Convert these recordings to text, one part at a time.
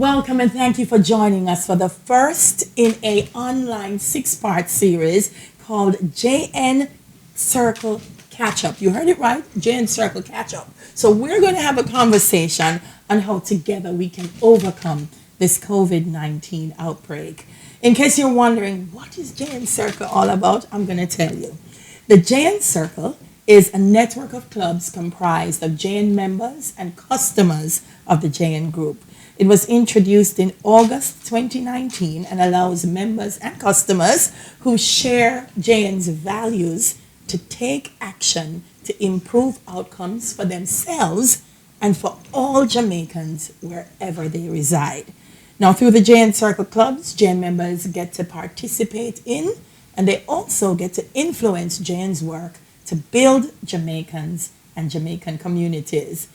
Welcome and thank you for joining us for the first in a online six-part series called JN Circle Catch Up. You heard it right, JN Circle Catch Up. So we're going to have a conversation on how together we can overcome this COVID-19 outbreak. In case you're wondering, what is JN Circle all about? I'm going to tell you. The JN Circle is a network of clubs comprised of JN members and customers of the JN Group. It was introduced in August 2019 and allows members and customers who share JN's values to take action to improve outcomes for themselves and for all Jamaicans wherever they reside. Now, through the JN Circle Clubs, JN members get to participate in and they also get to influence JN's work to build Jamaicans and Jamaican communities.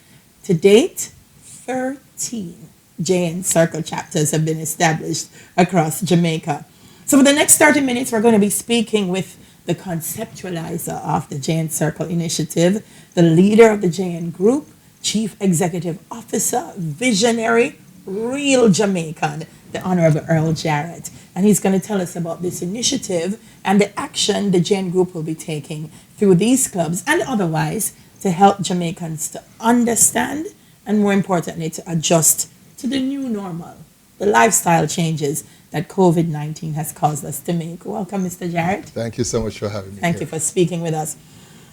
To date, 13 JN Circle chapters have been established across Jamaica. So for the next 30 minutes, we're going to be speaking with the conceptualizer of the JN Circle initiative, the leader of the JN Group, Chief Executive Officer, visionary, real Jamaican, the Honorable Earl Jarrett. And he's going to tell us about this initiative and the action the JN Group will be taking through these clubs and otherwise to help Jamaicans to understand and, more importantly, to adjust to the new normal, the lifestyle changes that COVID-19 has caused us to make. Welcome, Mr. Jarrett. Thank you so much for having me. Thank you for speaking with us.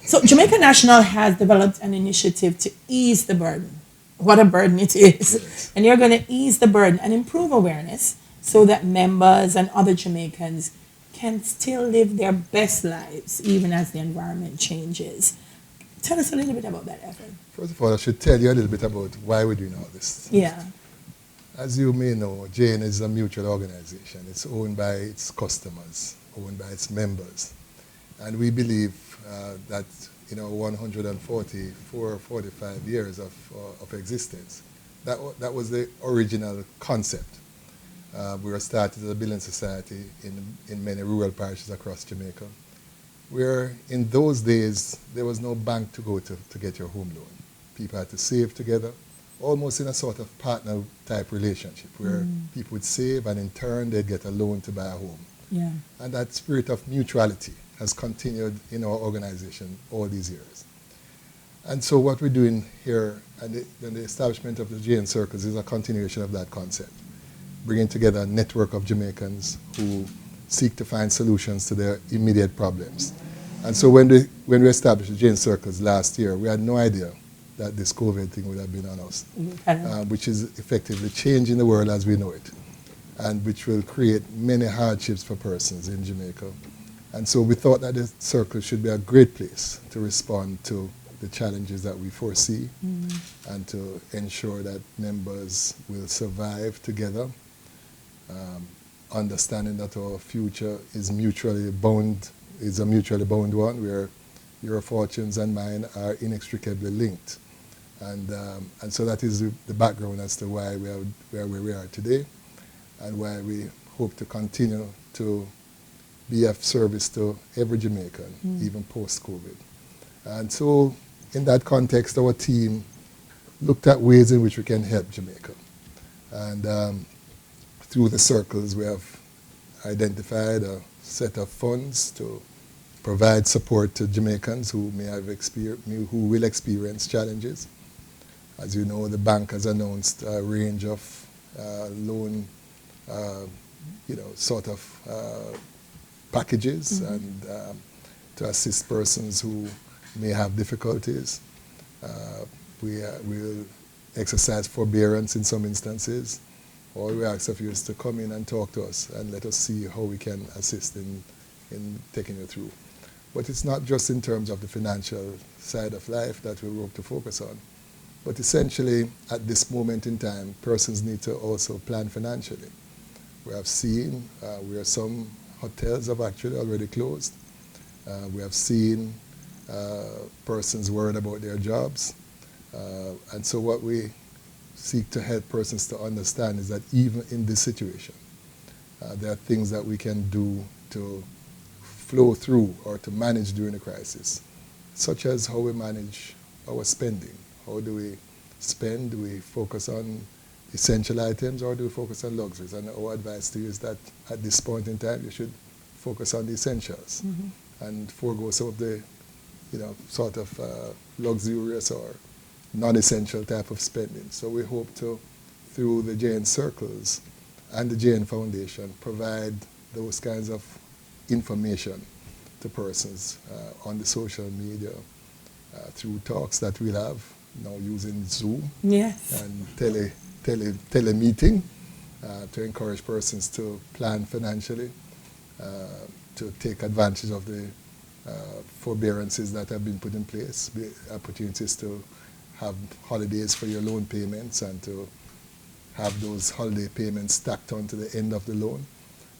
So Jamaica National has developed an initiative to ease the burden. What a burden it is. Yes. And you're going to ease the burden and improve awareness so that members and other Jamaicans can still live their best lives even as the environment changes. Tell us a little bit about that effort. First of all, I should tell you a little bit about why we're doing all this. Yeah. As you may know, JN is a mutual organization. It's owned by its customers, owned by its members. And we believe that in our 144, 45 years of existence, that was the original concept. We were started as a building society in many rural parishes across Jamaica, where in those days, there was no bank to go to get your home loan. People had to save together, almost in a sort of partner type relationship where people would save and in turn they'd get a loan to buy a home. Yeah. And that spirit of mutuality has continued in our organization all these years. And so what we're doing here and the establishment of the JN Circles is a continuation of that concept, bringing together a network of Jamaicans who seek to find solutions to their immediate problems. And so when we established the JN Circles last year, we had no idea that this COVID thing would have been on us, which is effectively changing the world as we know it, and which will create many hardships for persons in Jamaica. And so we thought that the circle should be a great place to respond to the challenges that we foresee and to ensure that members will survive together, understanding that our future is a mutually bound one, where your fortunes and mine are inextricably linked. And so that is the background as to why we are where we are today and why we hope to continue to be of service to every Jamaican, even post-COVID. And so in that context, our team looked at ways in which we can help Jamaica. And through the circles, we have identified a set of funds to provide support to Jamaicans who who will experience challenges. As you know, the bank has announced a range of loan, packages and to assist persons who may have difficulties. We will exercise forbearance in some instances, or we ask of you is to come in and talk to us and let us see how we can assist in taking you through. But it's not just in terms of the financial side of life that we hope to focus on. But essentially, at this moment in time, persons need to also plan financially. We have seen where some hotels have actually already closed. We have seen persons worried about their jobs. And so what we seek to help persons to understand is that even in this situation, there are things that we can do to flow through or to manage during the crisis, such as how we manage our spending. How do we spend? Do we focus on essential items, or do we focus on luxuries? And our advice to you is that at this point in time, you should focus on the essentials and forego some of the, sort of luxurious or non-essential type of spending. So we hope to, through the JN Circles and the JN Foundation, provide those kinds of information to persons on the social media through talks that we'll have now using Zoom and telemeeting to encourage persons to plan financially, to take advantage of the forbearances that have been put in place, the opportunities to have holidays for your loan payments and to have those holiday payments stacked onto the end of the loan.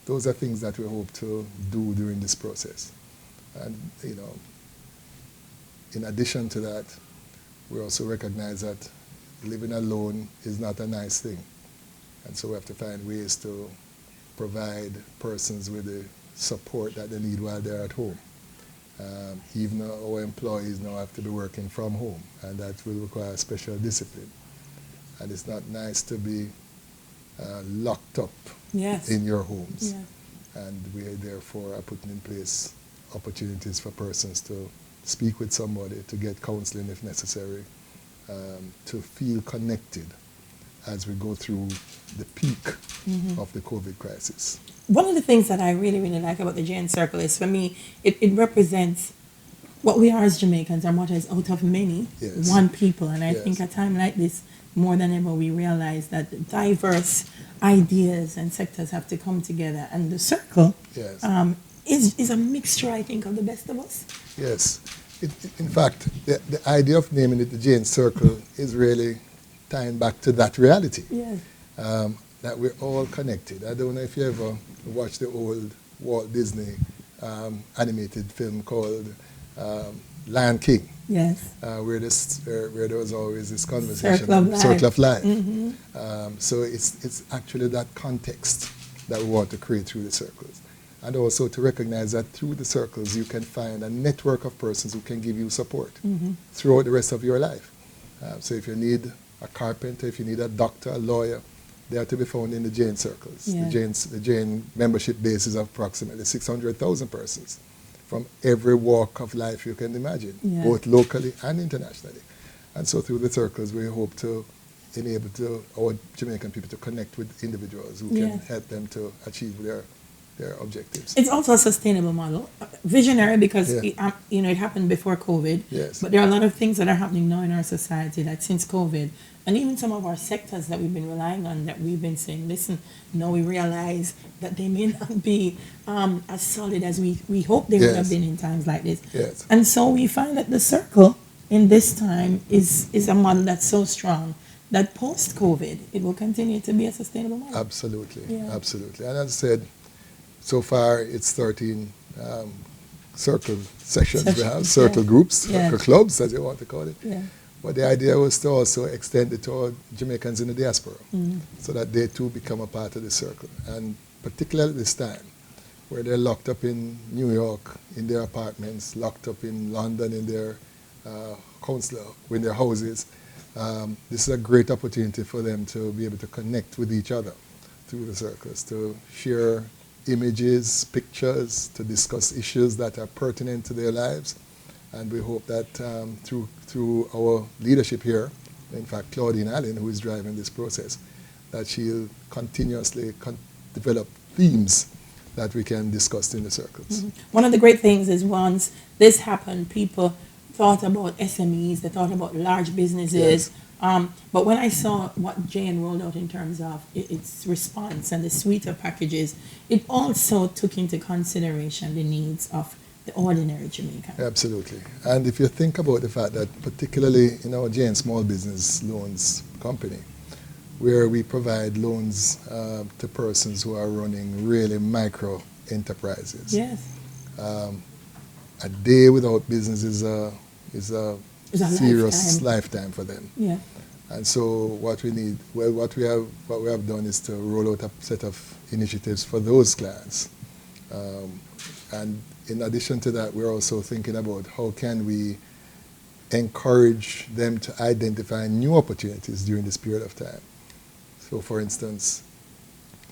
Those are things that we hope to do during this process. And, in addition to that, we also recognize that living alone is not a nice thing. And so we have to find ways to provide persons with the support that they need while they're at home. Even our employees now have to be working from home, and that will require special discipline. And it's not nice to be locked up in your homes. And we therefore are putting in place opportunities for persons to speak with somebody, to get counseling if necessary, to feel connected as we go through the peak of the COVID crisis. One of the things that I really, really like about the JN Circle is, for me, it represents what we are as Jamaicans. Our motto is out of many, one people. And I think at a time like this, more than ever, we realize that diverse ideas and sectors have to come together. And the Circle is a mixture, I think, of the best of us. Yes. In fact, the idea of naming it the JN Circle is really tying back to that reality. That we're all connected. I don't know if you ever watched the old Walt Disney animated film called Lion King. Where there was always this conversation, Circle of Life. So it's actually that context that we want to create through the circles. And also to recognize that through the circles you can find a network of persons who can give you support throughout the rest of your life. So if you need a carpenter, if you need a doctor, a lawyer, they are to be found in the JN Circles. The JN membership base is approximately 600,000 persons from every walk of life you can imagine, both locally and internationally. And so through the circles we hope to enable our Jamaican people to connect with individuals who can help them to achieve their objectives. It's also a sustainable model, visionary, because it happened before COVID. But there are a lot of things that are happening now in our society, like since COVID, and even some of our sectors that we've been relying on, that we've been saying, listen, now we realize that they may not be as solid as we hope they would have been in times like this. And so we find that the Circle in this time is a model that's so strong that post-COVID it will continue to be a sustainable model. Absolutely, absolutely. And as I said, so far it's 13 circle sessions we have, circle groups, circle clubs, as you want to call it. But the idea was to also extend it to our Jamaicans in the diaspora, so that they too become a part of the circle. And particularly this time, where they're locked up in New York, in their apartments, locked up in London, in their in their houses, this is a great opportunity for them to be able to connect with each other through the circles, to share images, pictures, to discuss issues that are pertinent to their lives. And we hope that through our leadership here, in fact Claudine Allen, who is driving this process, that she'll continuously develop themes that we can discuss in the circles. One of the great things is once this happened, people thought about SMEs, they thought about large businesses. But when I saw what JN rolled out in terms of its response and the suite of packages, it also took into consideration the needs of the ordinary Jamaican. Absolutely. And if you think about the fact that particularly in our JN Small Business Loans Company, where we provide loans to persons who are running really micro enterprises. A day without business is a serious lifetime for them. And so what we have done is to roll out a set of initiatives for those clients. And in addition to that, we're also thinking about how can we encourage them to identify new opportunities during this period of time. So for instance,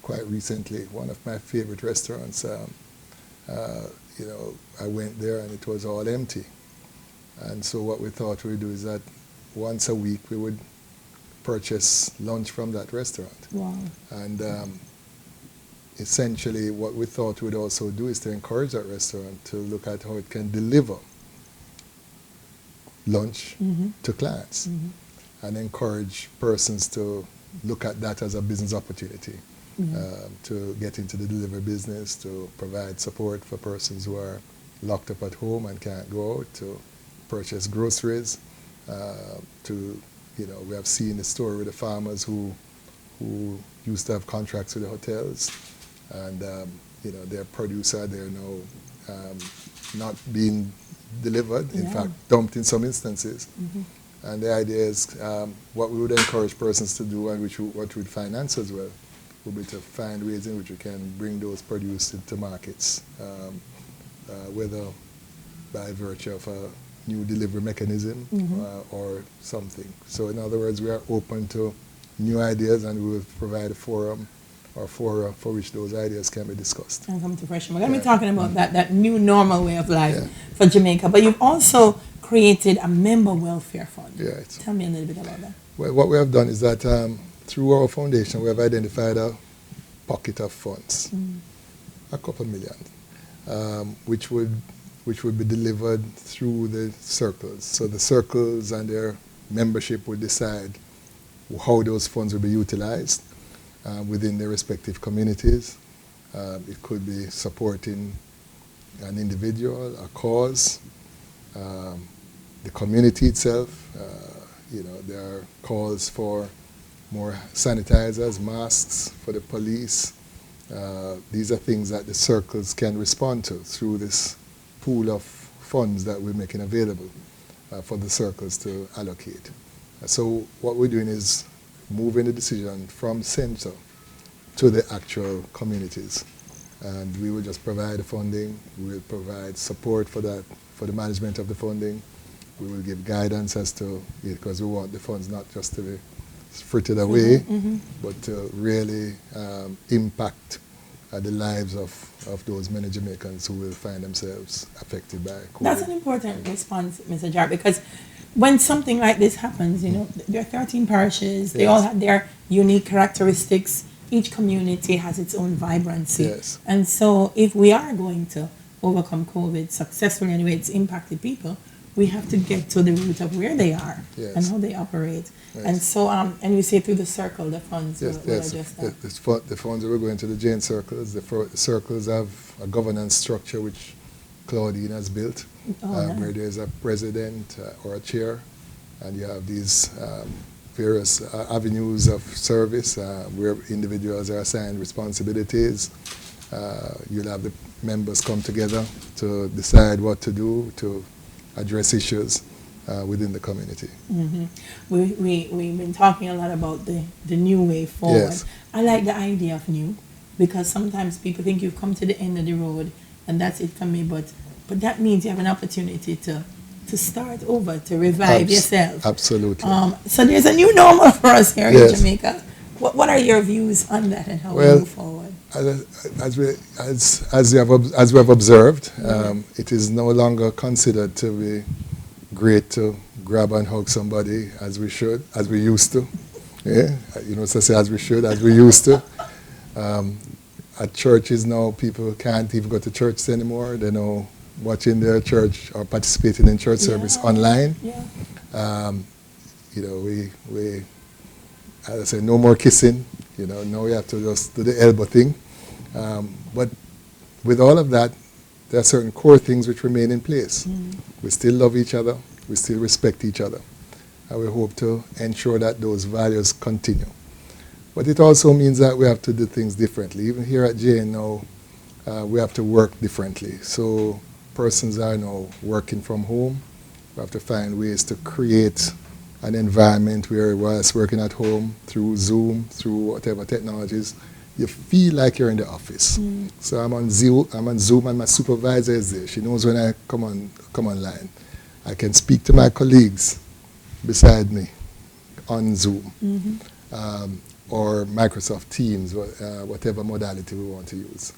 quite recently, one of my favorite restaurants, I went there and it was all empty. And so what we thought we'd do is that once a week we would purchase lunch from that restaurant. Wow. And essentially what we thought we'd also do is to encourage that restaurant to look at how it can deliver lunch to clients and encourage persons to look at that as a business opportunity, to get into the delivery business, to provide support for persons who are locked up at home and can't go out, to purchase groceries, we have seen the story with the farmers who used to have contracts with the hotels, and their produce they're now not being delivered, in fact dumped in some instances. And the idea is what we would encourage persons to do, and what we'd finance as well, would be to find ways in which we can bring those produce into markets, whether by virtue of a new delivery mechanism or something. So in other words, we are open to new ideas, and we will provide a forum or fora for which those ideas can be discussed. And come to fruition. We're going to be talking about that new normal way of life for Jamaica. But you've also created a member welfare fund. Yeah. Tell me a little bit about that. Well, what we have done is that through our foundation, we have identified a pocket of funds, a couple million, which would be delivered through the circles. So the circles and their membership would decide how those funds will be utilized within their respective communities. It could be supporting an individual, a cause, the community itself. There are calls for more sanitizers, masks for the police. These are things that the circles can respond to through this pool of funds that we're making available for the circles to allocate. So what we're doing is moving the decision from center to the actual communities. And we will just provide the funding, we will provide support for that, for the management of the funding. We will give guidance as to, because we want the funds not just to be frittered away, but to really impact the lives of those many Jamaicans who will find themselves affected by COVID. That's an important response, Mr. Jarrett, because when something like this happens, there are 13 parishes, they all have their unique characteristics. Each community has its own vibrancy. Yes. And so if we are going to overcome COVID successfully in the way it's impacted people, we have to get to the root of where they are and how they operate. Yes. And so, and you say through the circle, the funds will adjust that. The funds will go into the Jane circles. The circles have a governance structure which Claudine has built, where there's a president or a chair, and you have these various avenues of service where individuals are assigned responsibilities. You'll have the members come together to decide what to do to address issues within the community. We've been talking a lot about the new way forward. Yes. I like the idea of new, because sometimes people think you've come to the end of the road and that's it for me, but that means you have an opportunity to start over, to revive yourself. Absolutely. So there's a new normal for us here in Jamaica. What are your views on that and how we move forward? As we have observed, it is no longer considered to be great to grab and hug somebody as we used to. Yeah, so say as we used to. At churches now, people can't even go to church anymore. They're now watching their church or participating in church service online. We as I say, no more kissing. Now we have to just do the elbow thing. But with all of that, there are certain core things which remain in place. We still love each other. We still respect each other. And we hope to ensure that those values continue. But it also means that we have to do things differently. Even here at JN now, we have to work differently. So persons are now working from home. We have to find ways to create an environment where, whilst working at home through Zoom, through whatever technologies, you feel like you're in the office. So I'm on Zoom, and my supervisor is there. She knows when I come online. I can speak to my colleagues beside me on Zoom. or Microsoft Teams, whatever modality we want to use.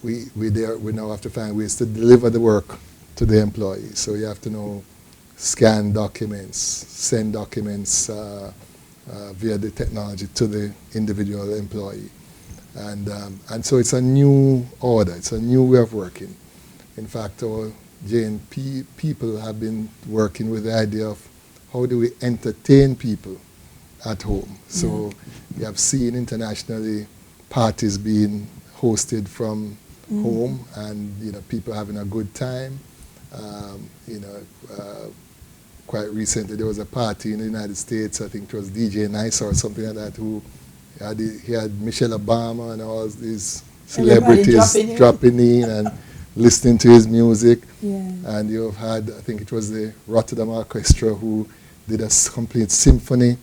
We now have to find ways to deliver the work to the employee. So you have to know scan documents, send documents via the technology to the individual employee. And so it's a new order, it's a new way of working. In fact, our JNP people have been working with the idea of how do we entertain people at home. So you have seen internationally parties being hosted from home, and people having a good time. Quite recently there was a party in the United States, I think it was DJ Nice or something like that, who he had Michelle Obama and all these celebrities dropping in and listening to his music. Yeah. And you've had, I think it was the Rotterdam Orchestra who did a complete symphony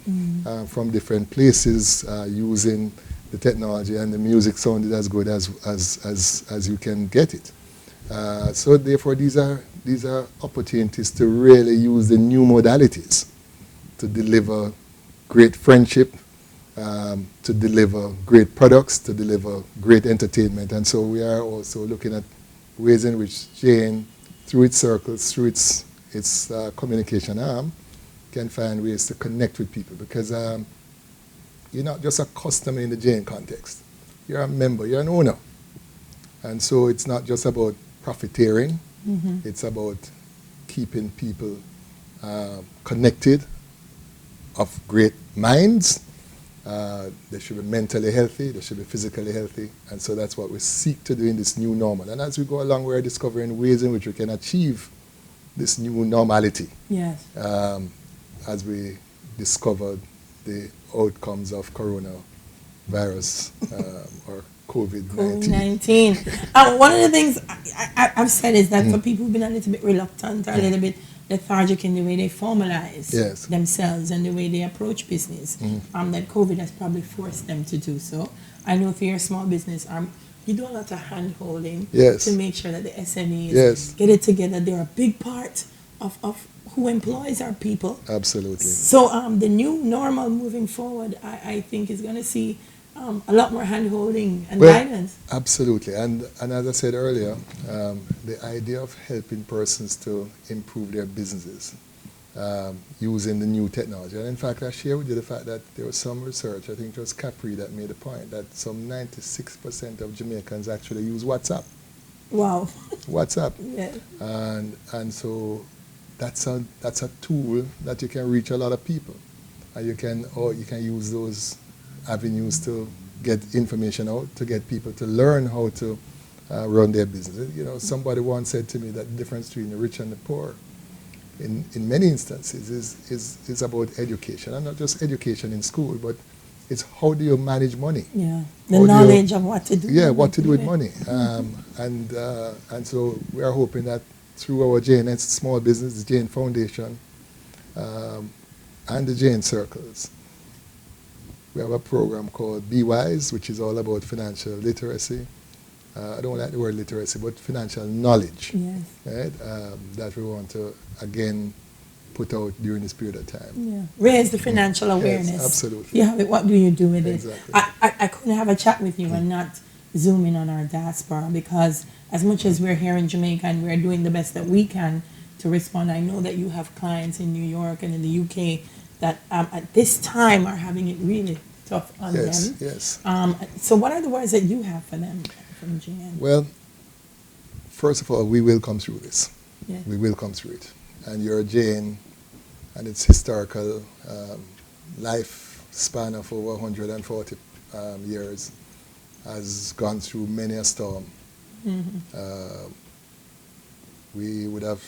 from different places using the technology, and the music sounded as good as you can get it. So therefore these are opportunities to really use the new modalities to deliver great friendship, to deliver great products, to deliver great entertainment. And so we are also looking at ways in which Jane, through its circles, through its communication arm, can find ways to connect with people, because you're not just a customer in the Jane context. You're a member, you're an owner. And so it's not just about profiteering, it's about keeping people connected, of great minds. They should be mentally healthy, they should be physically healthy, and so that's what we seek to do in this new normal. And as we go along, we're discovering ways in which we can achieve this new normality. Yes. As we discovered the outcomes of coronavirus or COVID-19. One of the things I've said is that for people who've been a little bit reluctant or a little bit lethargic in the way they formalize themselves and the way they approach business, that COVID has probably forced them to do so. I know for your small business, you do a lot of hand-holding to make sure that the SMEs get it together. They're a big part of who employs our people. Absolutely. So the new normal moving forward, I think, is going to see a lot more hand-holding and guidance. Absolutely. And as I said earlier, the idea of helping persons to improve their businesses using the new technology. And in fact, I share with you the fact that there was some research, I think it was Capri that made a point, that some 96% of Jamaicans actually use WhatsApp. Wow. WhatsApp. Yeah. And so that's a tool that you can reach a lot of people. And you can use those avenues to get information out, to get people to learn how to run their business. Somebody once said to me that the difference between the rich and the poor in many instances is about education, and not just education in school, but it's how do you manage money? Yeah, the knowledge of what to do. Yeah, what to do with money. And so we are hoping that through our JNS small business, the Jane Foundation, and the Jane Circles, we have a program called Be Wise, which is all about financial literacy. I don't like the word literacy, but financial knowledge. Yes. Right? That we want to, again, put out during this period of time. Yeah. Raise the financial awareness. Yes, absolutely. You have it, what do you do with exactly. it? I couldn't have a chat with you and not zoom in on our diaspora, because as much as we're here in Jamaica and we're doing the best that we can to respond, I know that you have clients in New York and in the UK that at this time are having it really tough on them. Yes. So what are the words that you have for them from Jan? Well, first of all, we will come through this. Yeah. We will come through it. And your Jane and its historical lifespan of over 140 years has gone through many a storm. Mm-hmm. We would have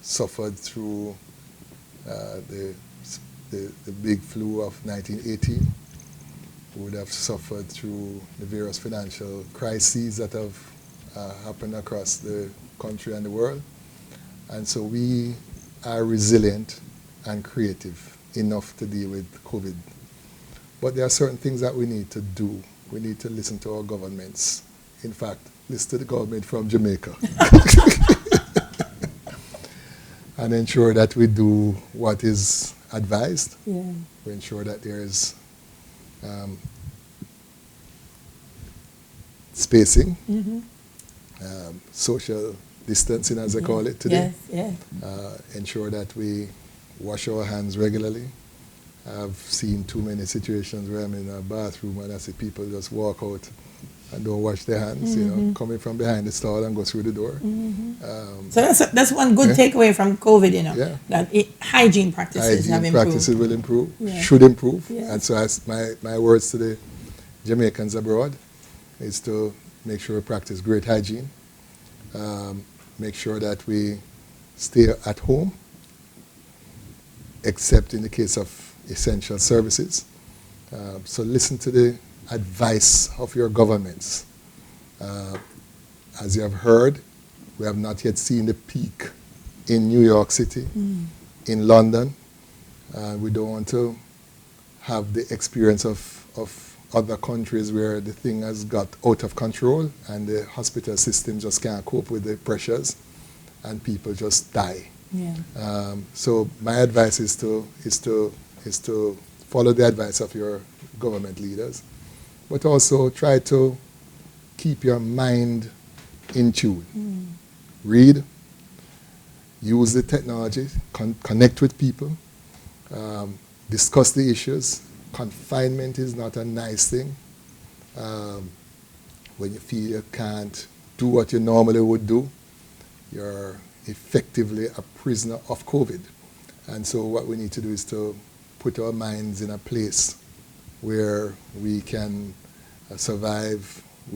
suffered through the big flu of 1918. We would have suffered through the various financial crises that have happened across the country and the world. And so we are resilient and creative enough to deal with COVID. But there are certain things that we need to do. We need to listen to our governments. In fact, listen to the government from Jamaica. And ensure that we do what is advised. Yeah. We ensure that there is spacing, social distancing, as they call it today. Yes, Ensure that we wash our hands regularly. I've seen too many situations where I'm in a bathroom and I see people just walk out and don't wash their hands, coming from behind the stall and go through the door. So that's one good takeaway from COVID, Yeah. that hygiene practices have Hygiene improved. practices will improve, Yeah. should improve. Yeah. And so as my words to the Jamaicans abroad is to make sure we practice great hygiene, make sure that we stay at home, except in the case of essential services. So listen to the advice of your governments. As you have heard, we have not yet seen the peak in New York City, in London. We don't want to have the experience of other countries where the thing has got out of control and the hospital system just can't cope with the pressures and people just die. Yeah. So my advice is to follow the advice of your government leaders, but also try to keep your mind in tune. Read, use the technology, connect with people, discuss the issues. Confinement is not a nice thing. When you feel you can't do what you normally would do, you're effectively a prisoner of COVID. And so what we need to do is to put our minds in a place where we can survive at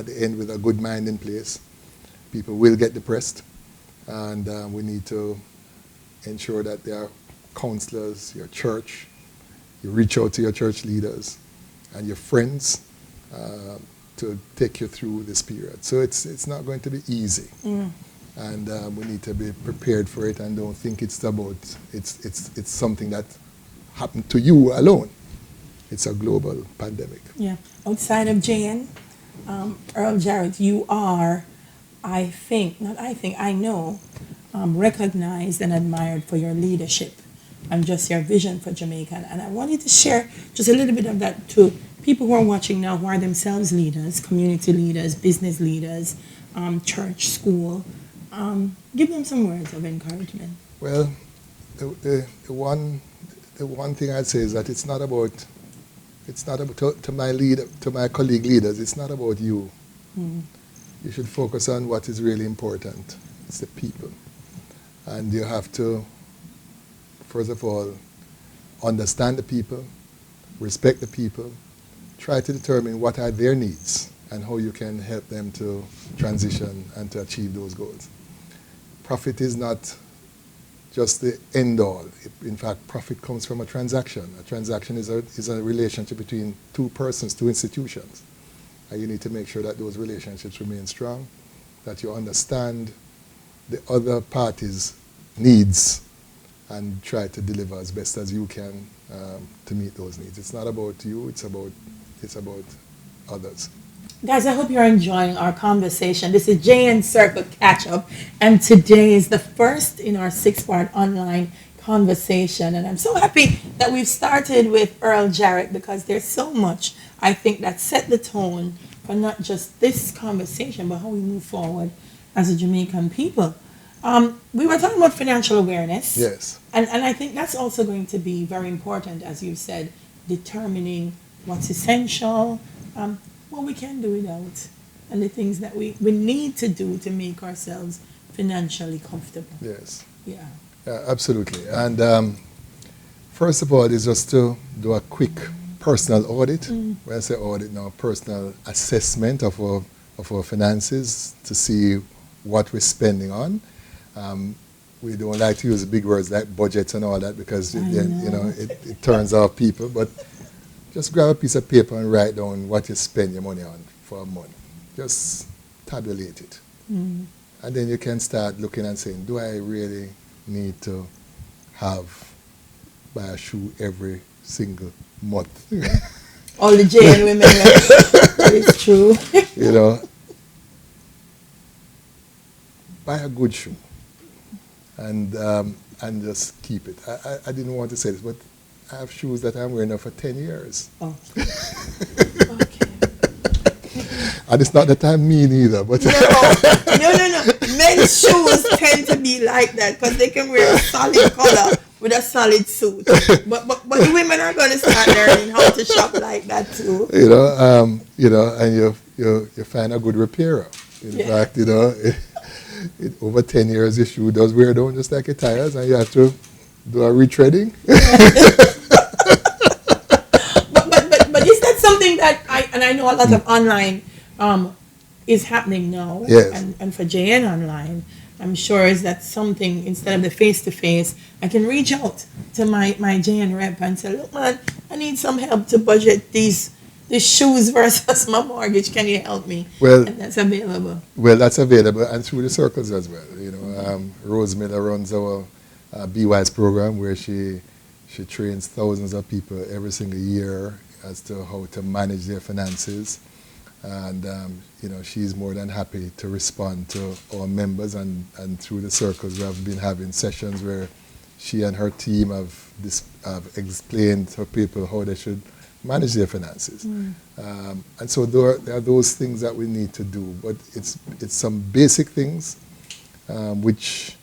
the end with a good mind in place. People will get depressed, and we need to ensure that there are counselors, your church, you reach out to your church leaders and your friends to take you through this period. So it's not going to be easy. And we need to be prepared for it and don't think it's something that happened to you alone. It's a global pandemic. Yeah. Outside of Jane, Earl Jarrett, you are, I know, recognized and admired for your leadership and just your vision for Jamaica. And I wanted to share just a little bit of that to people who are watching now, who are themselves leaders, community leaders, business leaders, church, school. Give them some words of encouragement. Well, the one thing I'd say is that it's not about to my colleague leaders. It's not about you. You should focus on what is really important. It's the people, and you have to, first of all, understand the people, respect the people, try to determine what are their needs and how you can help them to transition and to achieve those goals. Profit is not just the end all. In fact, profit comes from a transaction. A transaction is a relationship between two persons, two institutions. And you need to make sure that those relationships remain strong, that you understand the other party's needs and try to deliver as best as you can to meet those needs. It's not about you, it's about others. Guys, I hope you're enjoying our conversation. This is JN Circle Catch Up, and today is the first in our 6-part online conversation. And I'm so happy that we've started with Earl Jarrett, because there's so much, I think, that set the tone for not just this conversation, but how we move forward as a Jamaican people. We were talking about financial awareness. Yes. And I think that's also going to be very important, as you said, determining what's essential, what we can do without, and the things that we need to do to make ourselves financially comfortable. Yes. Yeah. Yeah, absolutely. And first of all, is just to do a quick personal audit. When I say audit now, personal assessment of our finances to see what we're spending on. We don't like to use big words like budgets and all that, because it turns off people. But just grab a piece of paper and write down what you spend your money on for a month. Just tabulate it. And then you can start looking and saying, do I really need to buy a shoe every single month? All the Jane women, that is true. Buy a good shoe. And and just keep it. I didn't want to say this, but I have shoes that I'm wearing now for 10 years. Oh. Okay. And it's not that I'm mean either, but No. Men's shoes tend to be like that because they can wear a solid color with a solid suit. But the women are going to start learning how to shop like that too. and you find a good repairer. In Yeah. fact, over 10 years, your shoe does wear down just like your tires, and you have to do a retreading. But is that something that I know a lot of online is happening now, Yes. and for JN online, I'm sure is that something instead of the face to face, I can reach out to my JN rep and say, look man, I need some help to budget these shoes versus my mortgage. Can you help me? Well, And that's available. Well, that's available and through the circles as well. Rose Miller runs our Be Wise program where she trains thousands of people every single year as to how to manage their finances. And, she's more than happy to respond to our members and through the circles we have been having sessions where she and her team have explained to people how they should manage their finances. And so there are those things that we need to do, but it's some basic things which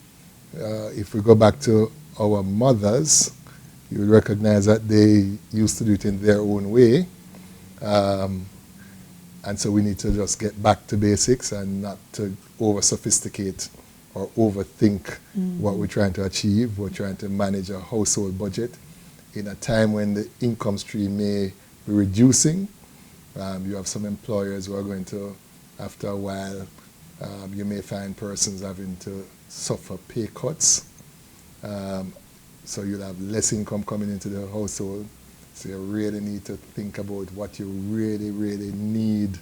if we go back to our mothers, you will recognize that they used to do it in their own way. And so we need to just get back to basics and not to over-sophisticate or overthink what we're trying to achieve. We're trying to manage a household budget in a time when the income stream may be reducing. You have some employers who are going to, after a while, you may find persons having to suffer pay cuts. So you'll have less income coming into the household. So you really need to think about what you really, really need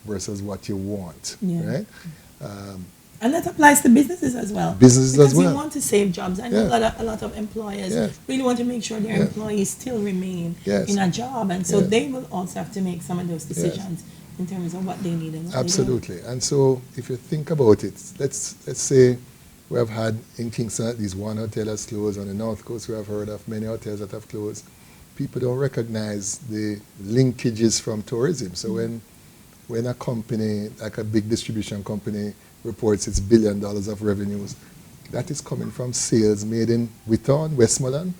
versus what you want, right? And that applies to businesses as well. Businesses because as well. We want to save jobs. I know a lot of employers really want to make sure their employees still remain in a job, and so they will also have to make some of those decisions in terms of what they need and what Absolutely. they don't. And so if you think about it, let's say we have had in Kingston at least one hotel has closed. On the North Coast we have heard of many hotels that have closed. People don't recognize the linkages from tourism. So when a company, like a big distribution company, reports its $1 billion of revenues, that is coming from sales made in Witton, Westmoreland,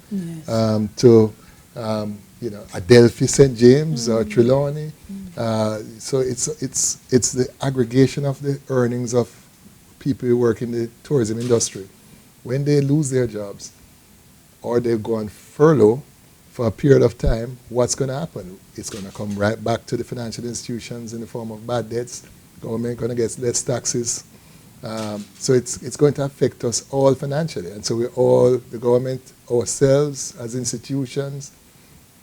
to Adelphi, St. James, or Trelawney. So it's the aggregation of the earnings of people who work in the tourism industry. When they lose their jobs or they go on furlough for a period of time, what's going to happen? It's going to come right back to the financial institutions in the form of bad debts. Government going to get less taxes. So it's going to affect us all financially. And so we all, the government, ourselves as institutions,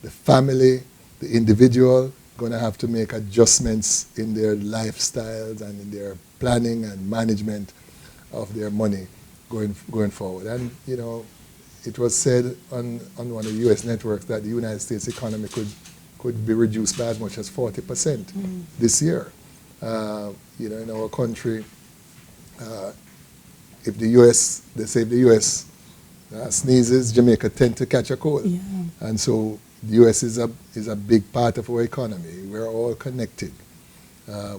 the family, the individual, going to have to make adjustments in their lifestyles and in their planning and management of their money going forward. And, it was said on one of the U.S. networks that the United States economy could be reduced by as much as 40% this year. In our country, if the U.S., they say if the U.S. Sneezes, Jamaica tend to catch a cold. And so the U.S. is a big part of our economy. We're all connected.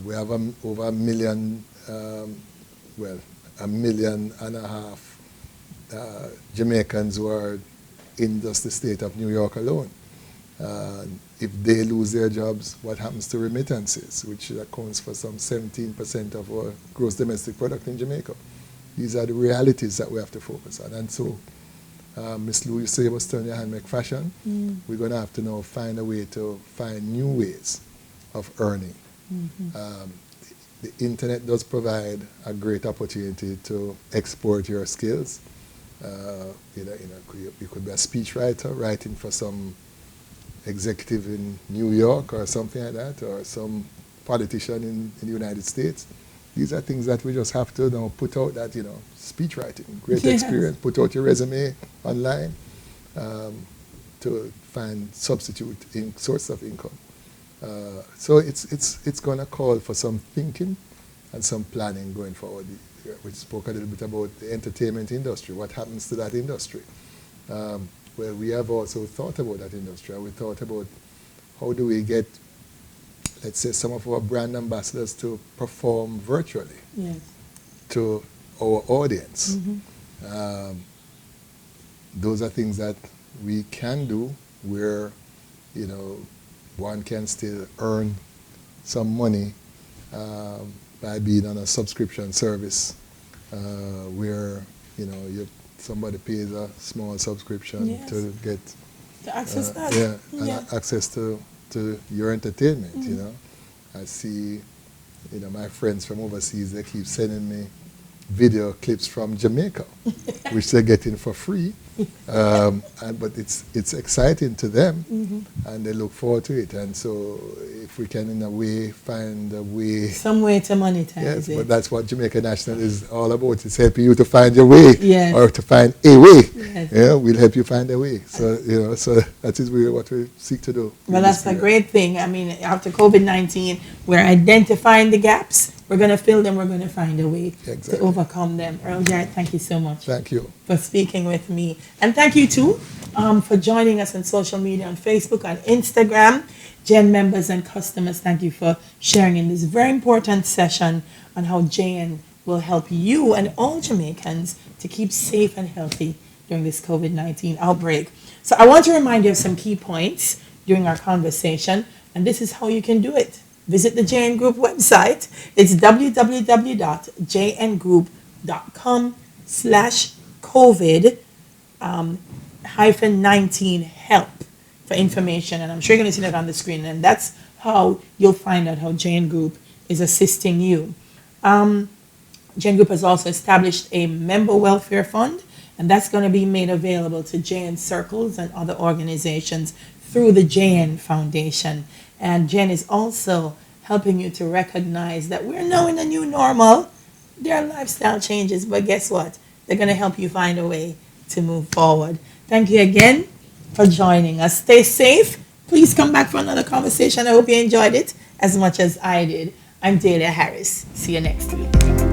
We have over 1 million, 1.5 million Jamaicans who are in just the state of New York alone. If they lose their jobs, what happens to remittances, which accounts for some 17% of our gross domestic product in Jamaica? These are the realities that we have to focus on. And so, Ms. Lou, you say you must turn your hand, make fashion. We're going to have to now find a way to find new ways of earning. The internet does provide a great opportunity to export your skills. You could be a speechwriter, writing for some executive in New York or something like that, or some politician in the United States. These are things that we just have to now put out that, speech writing, great experience, put out your resume online to find substitute source of income. So it's going to call for some thinking and some planning going forward. we spoke a little bit about the entertainment industry. What happens to that industry? Well, we have also thought about that industry. And we thought about how do we get, let's say, some of our brand ambassadors to perform virtually Yes. to our audience. Mm-hmm. Those are things that we can do where, you know, one can still earn some money by being on a subscription service where, you know, somebody pays a small subscription Yes. to get To access that. and access to your entertainment. Mm-hmm. You know, I see, you know, my friends from overseas, they keep sending me video clips from Jamaica, which they're getting for free. But it's exciting to them, Mm-hmm. and they look forward to it. And so, if we can, in a way, find a way. Some way to monetize Yes, it. but that's what Jamaica National is all about. It's helping you to find your way, Yes. or to find a way. Yes. Yeah, we'll help you find a way. So, you know, so that is really what we seek to do. Well, that's a great thing. I mean, after COVID-19, we're identifying the gaps. We're going to fill them. We're going to find a way to overcome them. Earl Jarrett, thank you so much. Thank you for speaking with me. And thank you, too, for joining us on social media, on Facebook, on Instagram. JN members and customers, thank you for sharing in this very important session on how JN will help you and all Jamaicans to keep safe and healthy during this COVID-19 outbreak. So I want to remind you of some key points during our conversation, and this is how you can do it. Visit the JN Group website. It's www.jngroup.com/COVID-19 help for information. And I'm sure you're going to see that on the screen. And that's how you'll find out how JN Group is assisting you. JN Group has also established a member welfare fund, and that's going to be made available to JN Circles and other organizations through the JN Foundation. And Jen is also helping you to recognize that we're now in a new normal. There are lifestyle changes, but guess what? They're going to help you find a way to move forward. Thank you again for joining us. Stay safe. Please come back for another conversation. I hope you enjoyed it as much as I did. I'm Delia Harris. See you next week.